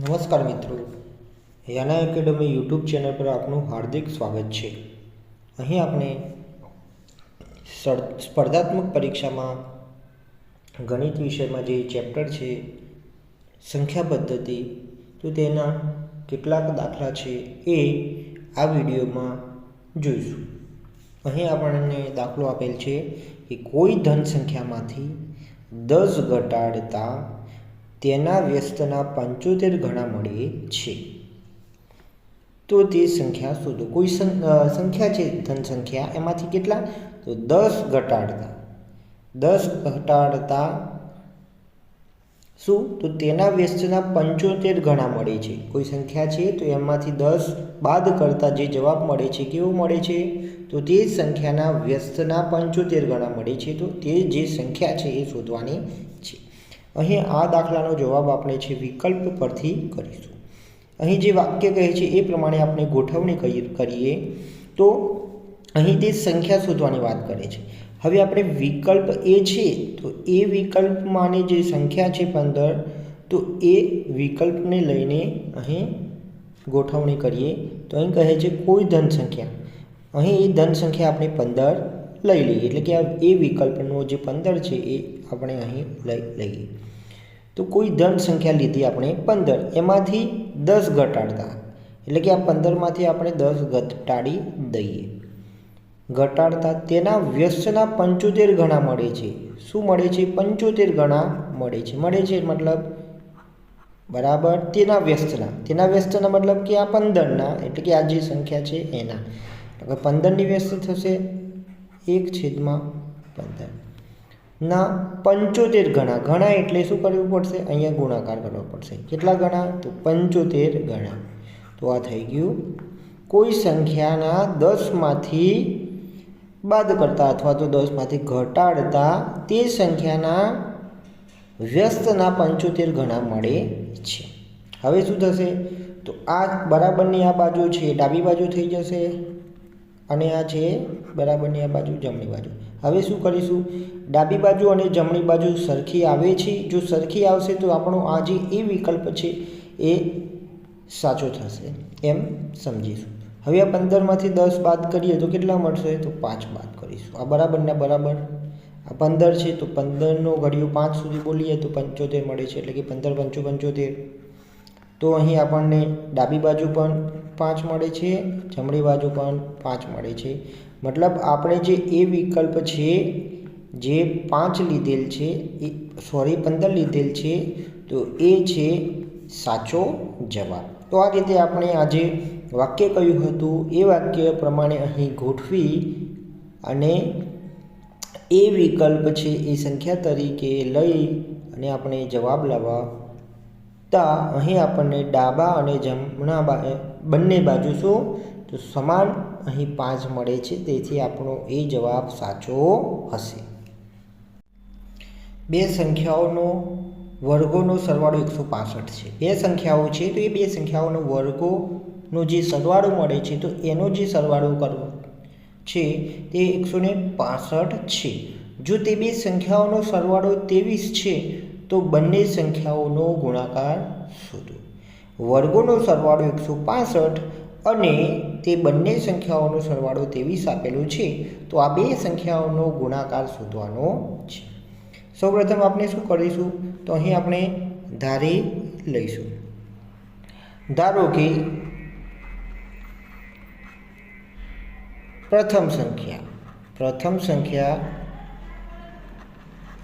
નમસ્કાર મિત્રો, યાના academy YouTube channel પર આપનું હાર્દિક સ્વાગત છે। અહીં આપણે સ્પર્ધાત્મક પરીક્ષામાં ગણિત વિષયમાં જે ચેપ્ટર છે સંખ્યા પદ્ધતિ, તો તેના કેટલાક દાખલા છે એ આ વિડીયોમાં જોઈશું। અહીં આપણને દાખલો આપેલ છે કે કોઈ ધન સંખ્યામાંથી 10 ઘટાડતા તેના વ્યસ્તના 75 ગણા મળે છે, તો તે સંખ્યા શોધો। કોઈ સંખ્યા છે ધન સંખ્યા, એમાંથી કેટલા? તો 10 ઘટાડતા શું? તો તેના વ્યસ્તના 75 ગણા મળે છે। કોઈ સંખ્યા છે તો એમાંથી 10 બાદ કરતા જે જવાબ મળે છે કેવો મળે છે? તો તે સંખ્યાના વ્યસ્તના 75 ગણા મળે છે। તો તે જે સંખ્યા છે એ શોધવાની છે। અહીં આ દાખલાનો જવાબ આપણે છે વિકલ્પ પરથી કરીશું। અહીં જે વાક્ય કહે છે એ પ્રમાણે આપણે ગોઠવણી કરીએ તો અહીં તે સંખ્યા શોધવાની વાત કરે છે। હવે આપણે વિકલ્પ એ છે તો એ વિકલ્પમાંની જે સંખ્યા છે 15, તો એ વિકલ્પને લઈને અહીં ગોઠવણી કરીએ તો અહીં કહે છે કોઈ ધન સંખ્યા, અહીં એ ધન સંખ્યા આપણે 15 લઈ લઈએ, એટલે કે એ વિકલ્પનો જે 15 છે એ આપણે અહીં લઈ લઈએ। તો કોઈ ધન સંખ્યા લીધી આપણે 15, એમાંથી 10 ઘટાડતા, એટલે કે આ 15માંથી આપણે 10 ઘટાડી દઈએ। ઘટાડતા તેના વ્યસ્તના 75 ગણા મળે છે। શું મળે છે? 75 ગણા મળે છે। મળે છે મતલબ બરાબર તેના વ્યસ્તના મતલબ કે આ 15ના, એટલે કે આ જે સંખ્યા છે એના, તો 15ની વ્યસ્ત થશે 1/15 ના 75 ગણા। ગણા એટલે શું કરવું પડશે? અહીંયા ગુણાકાર કરવો પડશે। કેટલા ગણા? તો 75 ગણા। તો આ થઈ ગયું કોઈ સંખ્યાના 10માંથી બાદ કરતા અથવા તો 10માંથી ઘટાડતા તે સંખ્યાના વ્યસ્તના 75 ગણા મળે છે। હવે શું થશે? તો આ બરાબરની આ બાજુ છે ડાબી બાજુ થઈ જશે, અને આ છે બરાબરની આ બાજુ જમણી બાજુ। હવે શું કરીશું? ડાબી બાજુ અને જમણી બાજુ સરખી આવે છે, જો સરખી આવશે તો આપણો આ જે એ વિકલ્પ છે એ સાચો થશે એમ સમજીશું। હવે આ 15માંથી 10 બાદ કરીએ તો કેટલા મળશે? તો 5 બાદ કરીશું। આ બરાબરના બરાબર આ 15 છે તો 15નો ઘડિયો 5 સુધી બોલીએ તો 75 મળે છે, એટલે કે 15 × 5 = 75। તો અહીં આપણને ડાબી બાજુ પણ 5 મળે છે, જમણી બાજુ પણ 5 મળે છે। મતલબ આપણે જે એ વિકલ્પ છે જે 5 લીધેલ છે એ 15 લીધેલ છે, તો એ છે સાચો જવાબ। તો આ રીતે આપણે આજે વાક્ય કહ્યું હતું એ વાક્ય પ્રમાણે અહીં ગોઠવી અને એ વિકલ્પ છે એ સંખ્યા તરીકે લઈ અને આપણે જવાબ લાવતા અહીં આપણને ડાબા અને જમણા બંને બાજુ શું? તો સમાન અહીં 5 મળે છે, તેથી આપણો એ જવાબ સાચો હશે। બે સંખ્યાઓનો વર્ગોનો સરવાળો 165 છે। બે સંખ્યાઓ છે તો એ બે સંખ્યાઓનો વર્ગોનો જે સરવાળો મળે છે તો એનો જે સરવાળો કરવો છે તે 165 છે। જો તે બે સંખ્યાઓનો સરવાળો 23 છે તો બંને સંખ્યાઓનો ગુણાકાર શોધો। વર્ગોનો સરવાળો 165 અને તે બંને સંખ્યાઓનો સરવાળો 23 આપેલો છે, તો આ બે સંખ્યાઓનો ગુણાકાર શોધવાનો છે। સૌપ્રથમ આપણે શું કરીશું? તો અહીં આપણે ધારી લઈશું। ધારો કે પ્રથમ સંખ્યા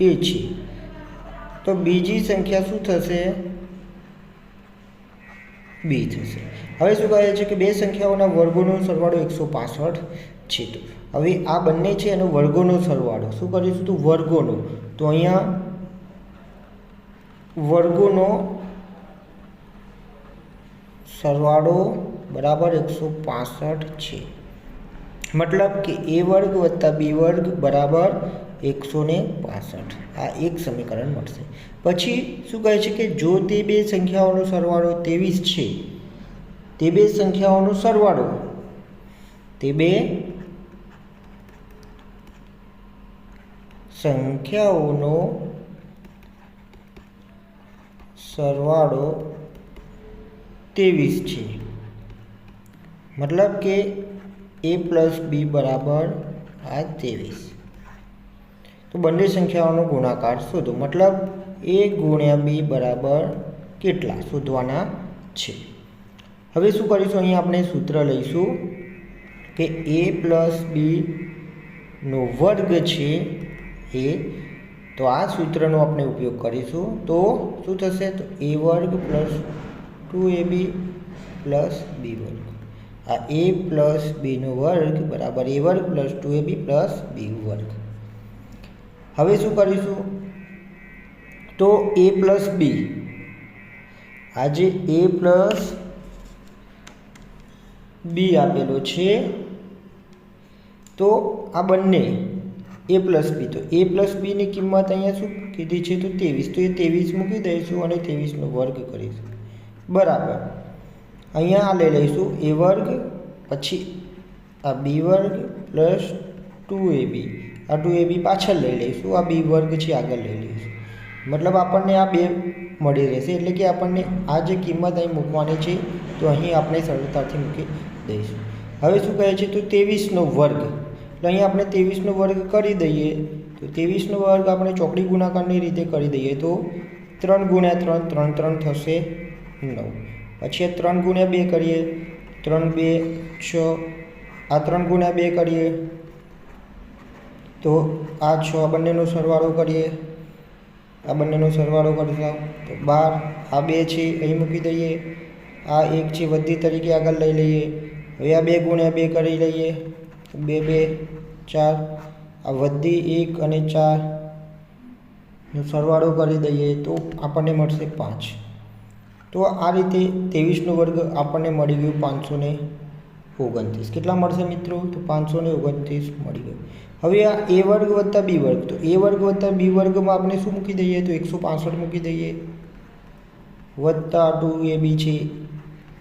એ છે, તો બીજી સંખ્યા શું થશે? બી થશે। હવે શું કહે છે કે બે સંખ્યાઓના વર્ગોનો સરવાળો 165 છે, તો હવે આ બંને છે એનો વર્ગોનો સરવાળો શું કરીશું? તો વર્ગોનો, તો અહીંયા વર્ગોનો સરવાળો બરાબર 165 છે। મતલબ કે a વર્ગ વત્તા b વર્ગ બરાબર 165, આ એક સમીકરણ મળશે। પછી શું કહે છે કે જો તે બે સંખ્યાઓનો સરવાળો 23 છે, તે બે સંખ્યાઓનો સરવાળો 23 છે, મતલબ કે a પ્લસ બી બરાબર આ 23. તો બંને સંખ્યાઓનો ગુણાકાર શોધો, મતલબ a ગુણ્યા b બરાબર કેટલા શોધવાના છે. હવે શું કરીશું, અહીંયા આપણે સૂત્ર લઈશું કે a પ્લસ બીનો વર્ગ છે એ, તો આ સૂત્રનો આપણે ઉપયોગ કરીશું. તો શું થશે, તો a વર્ગ પ્લસ 2ab પ્લસ b વર્ગ. આ a પ્લસ બીનો વર્ગ બરાબર a વર્ગ પ્લસ 2ab પ્લસ b વર્ગ. હવે શું કરીશું, તો a પ્લસ બી, આજે a પ્લસ બી આપેલો છે, તો આ બંને a પ્લસ બી, તો a પ્લસ બીની કિંમત અહીંયા શું કીધી છે, તો 23. તો એ 23 મૂકી દઈશું અને 23નો વર્ગ કરીશું બરાબર. અહીંયા આ લઈ લઈશું a વર્ગ, પછી આ b વર્ગ પ્લસ 2ab, આ 2ab પાછળ લઈ લઈશું, આ b વર્ગ છે આગળ લઈ લઈશું, મતલબ આપણને આ 2 મળી રહેશે. એટલે કે આપણને આ જે કિંમત અહીં મૂકવાની છે તો અહીં આપણે સરળતાથી મૂકી દઈશું. હવે શું કહે છે, તો 23નો વર્ગ, એટલે અહીં આપણે 23નો વર્ગ કરી દઈએ. તો 23નો વર્ગ આપણે ચોકડી ગુણાકારની રીતે કરી દઈએ, તો 3 ગુણ્યા 3 3 3 થશે 9. પછી 3 ગુણ્યા 2 કરીએ, 3 2 6, આ 3 ગુણ્યા 2 કરીએ તો આ 6, આ બંનેનો સરવાળો કરીએ, આ બંનેનો સરવાળો કરીશું તો 12, આ 2 છે અહીં મૂકી દઈએ, આ 1 છે વધી તરીકે આગળ લઈ લઈએ. હવે આ 2 ગુણ્યા 2 કરી લઈએ, 2 2 4, આ વધી 1 અને 4નો સરવાળો કરી દઈએ તો આપણને મળશે 5. તો આ રીતે 23નો વર્ગ આપણને મળી ગયું 529. કેટલા મળશે મિત્રો, તો 529 મળી ગયું. હવે આ a વર્ગ વત્તા b વર્ગ, તો a વર્ગ વત્તા b વર્ગમાં આપણે શું મૂકી દઈએ, તો 165 મૂકી દઈએ, વત્તા 2ab છે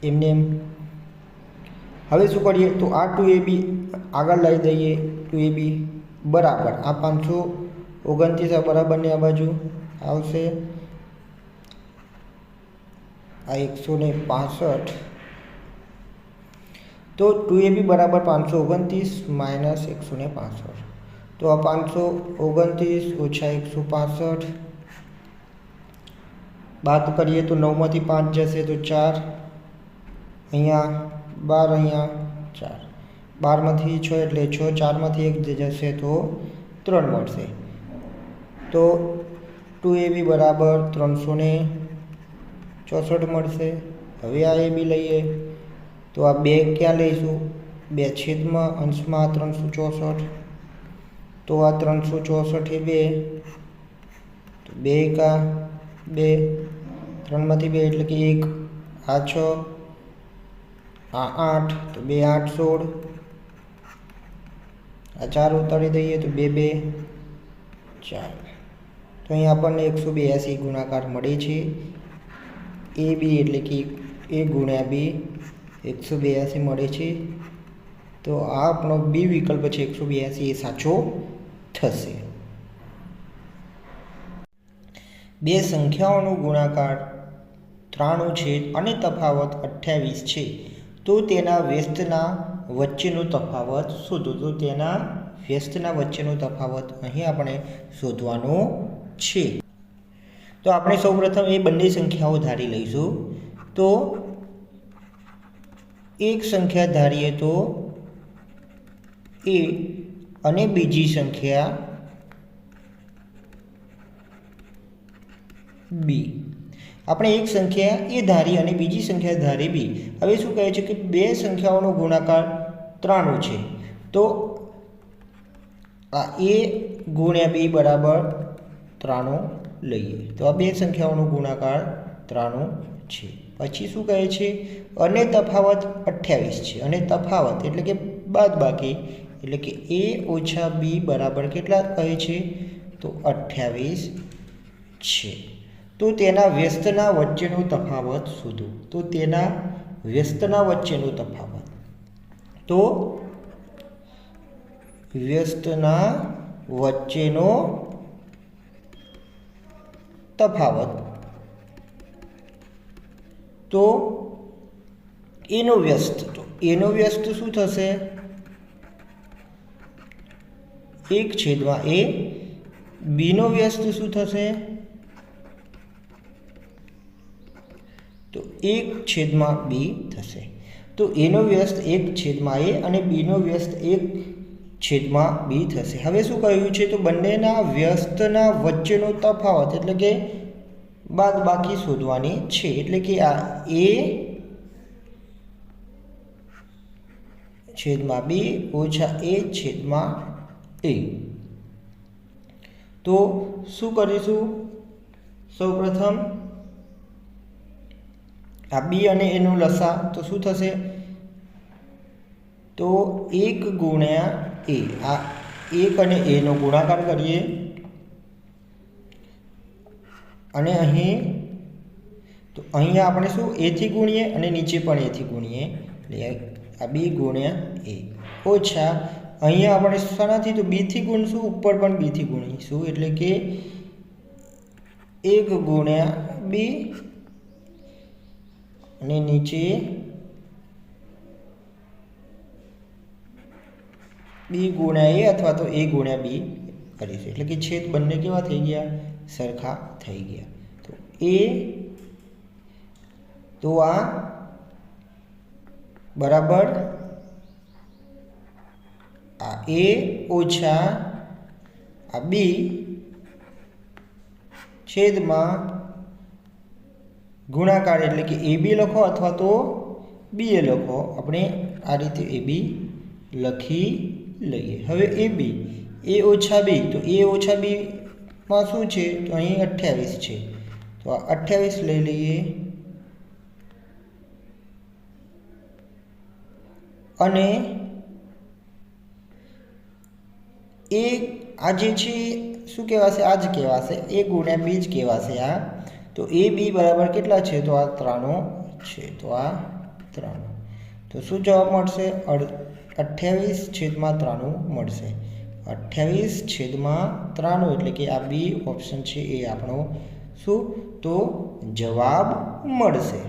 એમને એમ. હવે શું કરીએ, તો આ 2ab આગળ લઈ દઈએ, 2ab બરાબર આ 529 આ બરાબરની આ બાજુ આવશે, આ 165. તો 2ab બરાબર 529 માઇનસ 165. તો આ 529 ઓછા 165 બાદ કરીએ તો 9માંથી 5 જશે તો 4, અહીંયા 12, અહીંયા 4, 12માંથી 6 એટલે 6, 4માંથી 1 જશે તો 3 મળશે. તો 2ab બરાબર 364 મળશે. હવે આ ab લઈએ તો આ 2 ક્યાં લઈશું, 2 છેદમાં અંશમાં 364, તો આ 364 એ 2, તો 2 એકા 2, 3માંથી 2 એટલે કે 1, આ 6, આ 8, તો 2 8 16, આ 4 ઉતારી દઈએ તો 2 2 4. તો અહીં આપણને 182 ગુણાકાર મળે છે. એ બી એટલે કે a ગુણ્યા b 182 મળે છે. તો આ આપણો બી વિકલ્પ છે 182 એ સાચો થશે. બે સંખ્યાઓનો ગુણાકાર 93 છે અને તફાવત 28 છે, તો તેના વ્યસ્તના વચ્ચેનો તફાવત શોધો. તો તેના વ્યસ્તના વચ્ચેનો તફાવત અહીં આપણે શોધવાનો છે. તો આપણે સૌપ્રથમ એ બંને સંખ્યાઓ ધારી લઈશું. તો એક સંખ્યા ધારીએ તો a અને બીજી સંખ્યા b. આપણે એક સંખ્યા a ધારી અને બીજી સંખ્યા ધારી b. હવે શું કહે છે કે બે સંખ્યાઓનો ગુણાકાર 93 છે, તો આ a ગુણ્યા b બરાબર 93 લઈએ. તો આ બે સંખ્યાઓનો ગુણાકાર 93 છે. પછી શું કહે છે, અને તફાવત 28 છે. અને તફાવત એટલે કે બાદબાકી, એટલે કે a ઓછા b બરાબર કેટલા કહે છે, તો 28 છે. તો તેના વ્યસ્તના વચ્ચેનો તફાવત શોધો. તો તેના વ્યસ્તના વચ્ચેનો તફાવત, તો વ્યસ્તના વચ્ચેનો તફાવત, તો એનો વ્યસ્ત, તો એનો વ્યસ્ત શું થશે? 1/a. બીનો વ્યસ્ત શું થશે? તો 1/b થશે. તો એનો વ્યસ્ત 1/a અને બીનો વ્યસ્ત 1/b થશે. હવે શું કહ્યું છે? તો બંનેના વ્યસ્તના વચ્ચેનો તફાવત એટલે કે બાદબાકી શોધવાની છે. એટલે કે આ a/b ઓછા a/a. તો શું કરીશું? સૌપ્રથમ આ બી અને એનું લસા, તો શું થશે? તો 1 ગુણ્યા a. આ 1 અને a નો ગુણાકાર કરીએ અને અહીં તો અહીંયા આપણે શું a થી ગુણીએ અને નીચે પણ a થી ગુણીએ, એટલે આ b ગુણ્યા a ઓછા અહીંયા આપણે શાનાથી? તો b થી ગુણશું, ઉપર પણ b થી ગુણીશું, એટલે કે 1 ગુણ્યા b અને નીચે b ગુણ્યા a અથવા તો a ગુણ્યા b કરીશું. એટલે કે છેદ બંને કેવા થઈ ગયા? સરખા થઈ ગયા. તો a, તો આ બરાબર આ a ઓછા આ b છેદમાં ગુણાકાર, એટલે કે ab લખો અથવા તો ba લખો. આપણે આ રીતે ab લખી લઈએ. હવે ab a ઓછા b, તો a ઓછા b માં શું છે? તો અહીં 28 છે. તો આ 28 લઈ લઈએ અને આ જે છે શું કહેવાશે? આ જ કહેવાશે, a ગુણ્યા b જ કહેવાશે આ. તો a b બરાબર કેટલા છે? તો આ 93 છે. તો આ 93. તો શું જવાબ મળશે? 28/93 મળશે. 28/93 એટલે કે આ બી ઓપ્શન છે એ આપણો શું? તો જવાબ મળશે.